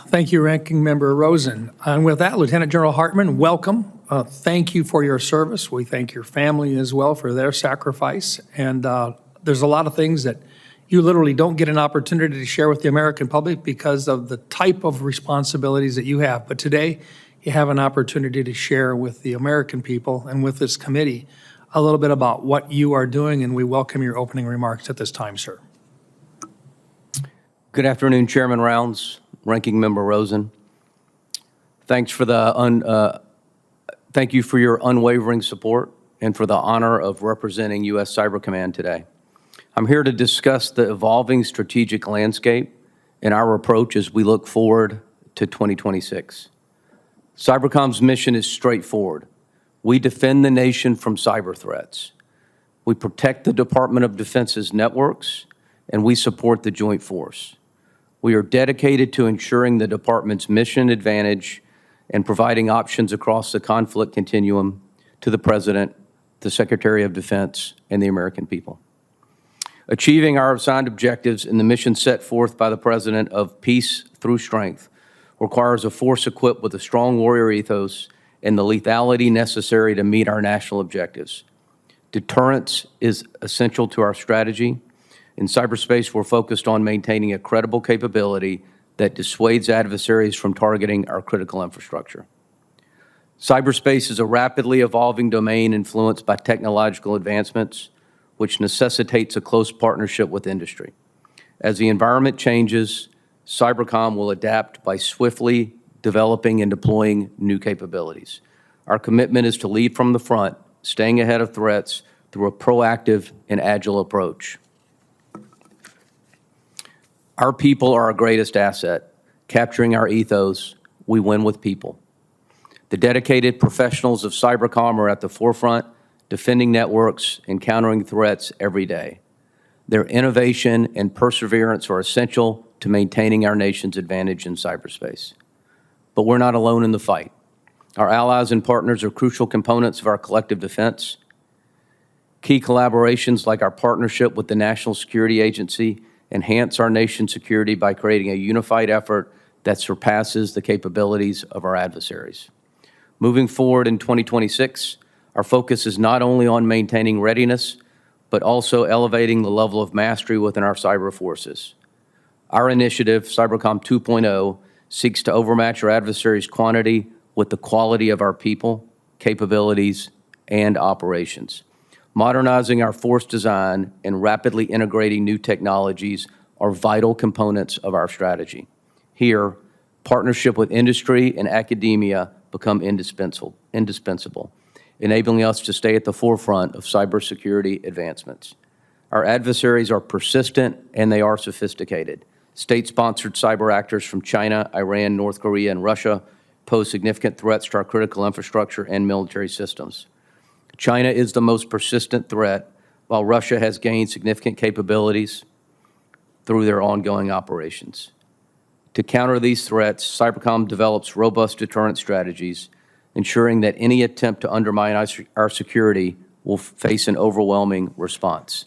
Thank you, Ranking Member Rosen. And with that, Lieutenant General Hartman, welcome. Thank you for your service. We thank your family as well for their sacrifice. And there's a lot of things that you literally don't get an opportunity to share with the American public because of the type of responsibilities that you have. But today, you have an opportunity to share with the American people and with this committee a little bit about what you are doing, and we welcome your opening remarks at this time, sir. Good afternoon, Chairman Rounds, Ranking Member Rosen. Thank you for your unwavering support and for the honor of representing U.S. Cyber Command today. I'm here to discuss the evolving strategic landscape and our approach as we look forward to 2026. Cybercom's mission is straightforward. We defend the nation from cyber threats. We protect the Department of Defense's networks, and we support the Joint Force. We are dedicated to ensuring the Department's mission advantage and providing options across the conflict continuum to the President, the Secretary of Defense, and the American people. Achieving our assigned objectives in the mission set forth by the President of peace through strength requires a force equipped with a strong warrior ethos and the lethality necessary to meet our national objectives. Deterrence is essential to our strategy. In cyberspace, we're focused on maintaining a credible capability that dissuades adversaries from targeting our critical infrastructure. Cyberspace is a rapidly evolving domain influenced by technological advancements, which necessitates a close partnership with industry. As the environment changes, Cybercom will adapt by swiftly developing and deploying new capabilities. Our commitment is to lead from the front, staying ahead of threats through a proactive and agile approach. Our people are our greatest asset. Capturing our ethos, we win with people. The dedicated professionals of Cybercom are at the forefront, defending networks and countering threats every day. Their innovation and perseverance are essential to maintaining our nation's advantage in cyberspace. But we're not alone in the fight. Our allies and partners are crucial components of our collective defense. Key collaborations like our partnership with the National Security Agency enhance our nation's security by creating a unified effort that surpasses the capabilities of our adversaries. Moving forward in 2026, our focus is not only on maintaining readiness, but also elevating the level of mastery within our cyber forces. Our initiative, Cybercom 2.0, seeks to overmatch our adversaries' quantity with the quality of our people, capabilities, and operations. Modernizing our force design and rapidly integrating new technologies are vital components of our strategy. Here, partnership with industry and academia become indispensable, enabling us to stay at the forefront of cybersecurity advancements. Our adversaries are persistent and they are sophisticated. State-sponsored cyber actors from China, Iran, North Korea, and Russia pose significant threats to our critical infrastructure and military systems. China is the most persistent threat, while Russia has gained significant capabilities through their ongoing operations. To counter these threats, Cybercom develops robust deterrent strategies, ensuring that any attempt to undermine our security will face an overwhelming response.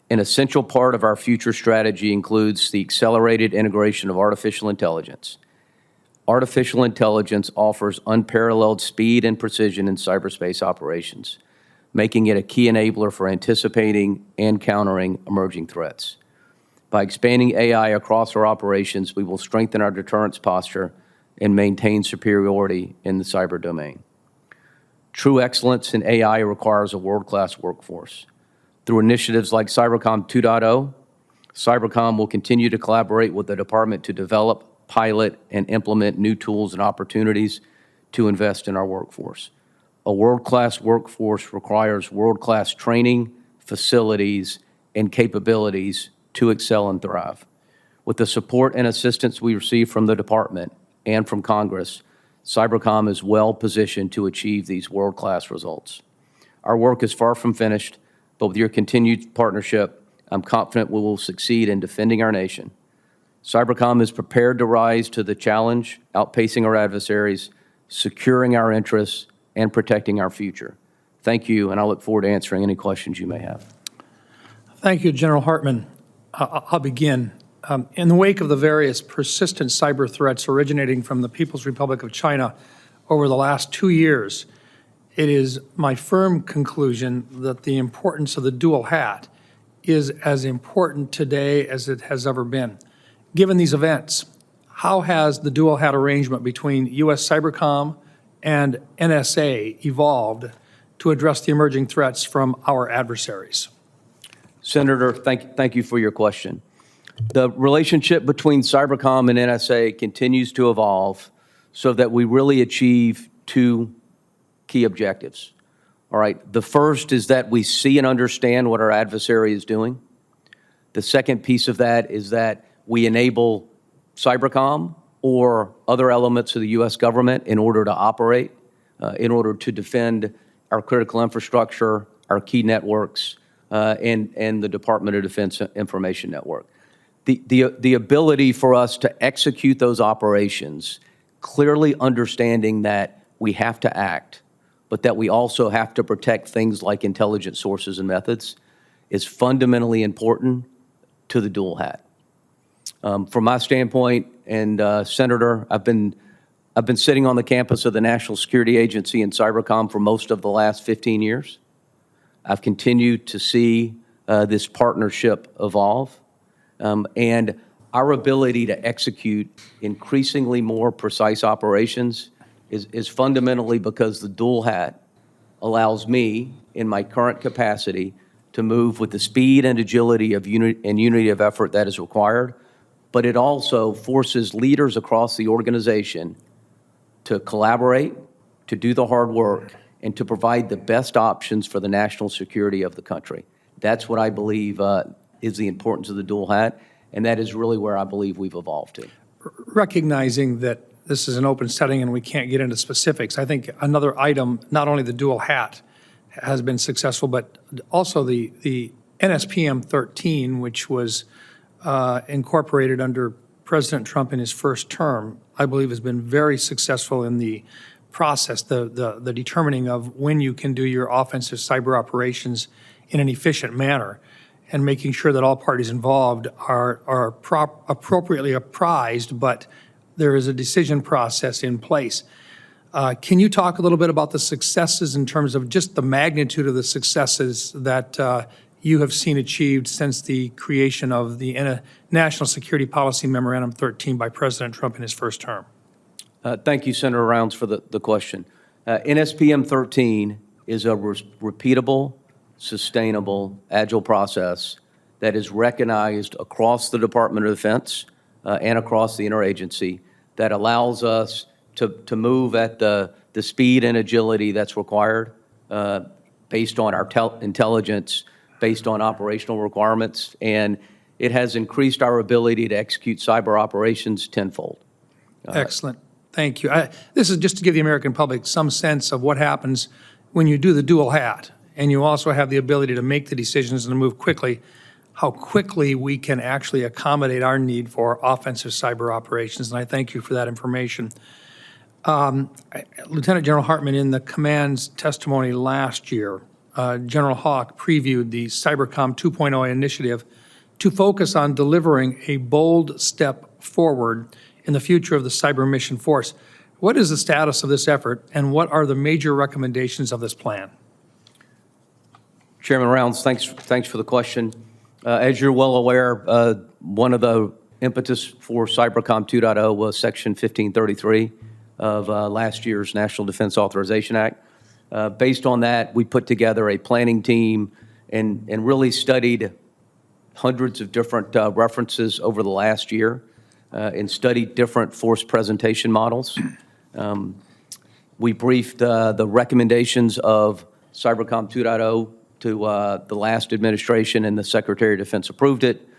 An essential part of our future strategy includes the accelerated integration of artificial intelligence. Artificial intelligence offers unparalleled speed and precision in cyberspace operations, making it a key enabler for anticipating and countering emerging threats. By expanding AI across our operations, we will strengthen our deterrence posture and maintain superiority in the cyber domain. True excellence in AI requires a world-class workforce. Through initiatives like Cybercom 2.0, Cybercom will continue to collaborate with the department to develop, pilot, and implement new tools and opportunities to invest in our workforce. A world-class workforce requires world-class training, facilities, and capabilities to excel and thrive. With the support and assistance we receive from the department and from Congress, Cybercom is well positioned to achieve these world-class results. Our work is far from finished, but with your continued partnership, I'm confident we will succeed in defending our nation. Cybercom is prepared to rise to the challenge, outpacing our adversaries, securing our interests, and protecting our future. Thank you, and I look forward to answering any questions you may have. Thank you, General Hartman. I'll begin. In the wake of the various persistent cyber threats originating from the People's Republic of China over the last 2 years, it is my firm conclusion that the importance of the dual hat is as important today as it has ever been. Given these events, how has the dual hat arrangement between U.S. Cybercom and NSA evolved to address the emerging threats from our adversaries? Senator, thank you for your question. The relationship between Cybercom and NSA continues to evolve so that we really achieve two key objectives. All right, the first is that we see and understand what our adversary is doing. The second piece of that is that we enable Cybercom or other elements of the U.S. government in order to operate, in order to defend our critical infrastructure, our key networks, and the Department of Defense Information Network. The ability for us to execute those operations, clearly understanding that we have to act, but that we also have to protect things like intelligence sources and methods, is fundamentally important to the dual hat. From my standpoint, and Senator, I've been sitting on the campus of the National Security Agency in Cybercom for most of the last 15 years. I've continued to see this partnership evolve, and our ability to execute increasingly more precise operations is fundamentally because the dual hat allows me, in my current capacity, to move with the speed and agility of unity of effort that is required, but it also forces leaders across the organization to collaborate, to do the hard work, and to provide the best options for the national security of the country. That's what I believe is the importance of the dual hat, and that is really where I believe we've evolved to. Recognizing that this is an open setting and we can't get into specifics, I think another item, not only the dual hat has been successful, but also the NSPM 13, which was incorporated under President Trump in his first term, I believe has been very successful in the process, the determining of when you can do your offensive cyber operations in an efficient manner, and making sure that all parties involved are appropriately apprised, but there is a decision process in place. Can you talk a little bit about the successes in terms of just the magnitude of the successes that you have seen achieved since the creation of the National Security Policy Memorandum 13 by President Trump in his first term? Thank you, Senator Rounds, for the question. NSPM 13 is a repeatable, sustainable, agile process that is recognized across the Department of Defense and across the interagency that allows us to move at the speed and agility that's required based on our intelligence, based on operational requirements, and it has increased our ability to execute cyber operations tenfold. Excellent. Thank you. This is just to give the American public some sense of what happens when you do the dual hat, and you also have the ability to make the decisions and to move quickly, how quickly we can actually accommodate our need for offensive cyber operations, and I thank you for that information. Lieutenant General Hartman, in the command's testimony last year, General Hawk previewed the Cybercom 2.0 initiative to focus on delivering a bold step forward in the future of the cyber mission force. What is the status of this effort, and what are the major recommendations of this plan? Chairman Rounds, thanks for the question. As you're well aware, one of the impetus for Cybercom 2.0 was Section 1533 of last year's National Defense Authorization Act. Based on that, we put together a planning team and really studied hundreds of different references over the last year and studied different force presentation models. We briefed the recommendations of Cybercom 2.0 to the last administration, and the Secretary of Defense approved it.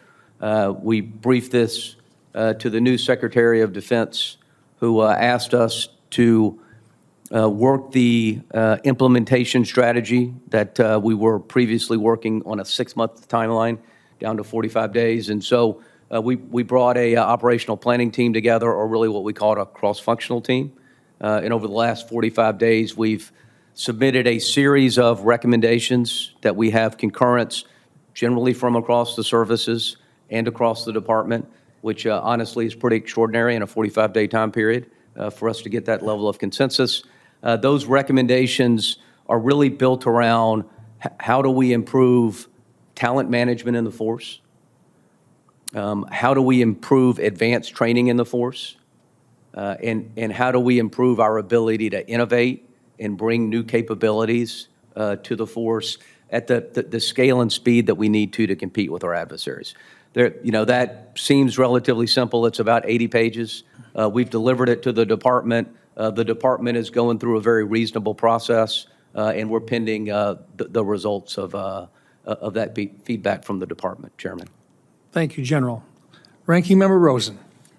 We briefed this to the new Secretary of Defense, who asked us to work the implementation strategy that we were previously working on a 6-month timeline down to 45 days. And so we brought a operational planning team together, or really what we called a cross-functional team. And over the last 45 days, we've submitted a series of recommendations that we have concurrence generally from across the services and across the department which honestly is pretty extraordinary in a 45-day time period for us to get that level of consensus. Those recommendations are really built around how do we improve talent management in the force? How do we improve advanced training in the force? And how do we improve our ability to innovate and bring new capabilities to the force at the scale and speed that we need to compete with our adversaries? That seems relatively simple. It's about 80 pages. We've delivered it to the department. The department is going through a very reasonable process, and we're pending the results of that feedback from the department, Chairman. Thank you, General. Ranking Member Rosen.